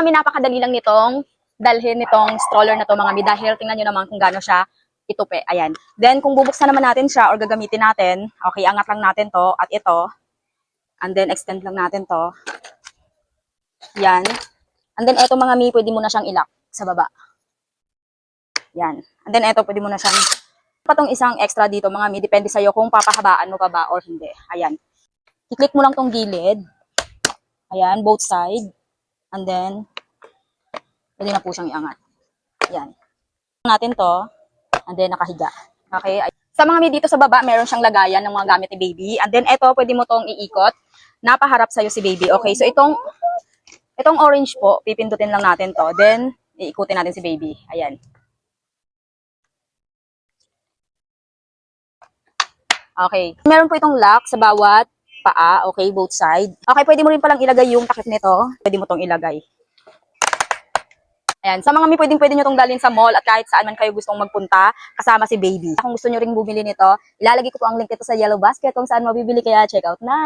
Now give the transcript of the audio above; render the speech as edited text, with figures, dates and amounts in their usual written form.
mi, napakadali lang nitong dalhin nitong stroller na to mga mi, dahil tingnan nyo naman kung gaano siya itupi. Ayan. Then, kung bubuksan naman natin siya or gagamitin natin, okay, angat lang natin to at ito. And then, extend lang natin to. Yan. And then, eto mga mi, pwede mo na siyang ilak sa baba. Yan. And then, eto, pwede mo na siyang patong isang extra dito mga mi, depende sa'yo kung papahabaan mo pa ba or hindi. Ayan. I-click mo lang tong gilid. Ayan, both side. And then, pwede na po siyang iangat. Ayan. Natin to. And then, nakahiga. Okay. Sa mga mi dito sa baba, meron siyang lagayan ng mga gamit ni baby. And then, eto, pwede mo tong iikot. Napaharap sa'yo si baby. Okay, so itong orange po, pipindutin lang natin to. Then, iikutin natin si baby. Ayan. Okay. Meron po itong lock sa bawat paa. Okay, both side. Okay, pwede mo rin palang ilagay yung takip nito. Pwede mo tong ilagay. Ayan. Sa mga pwede nyo tong dalhin sa mall at kahit saan man kayo gustong magpunta kasama si baby. Kung gusto nyo ring bumili nito, ilalagay ko po ang link nito sa yellow basket kung saan mabibili, kaya check out na!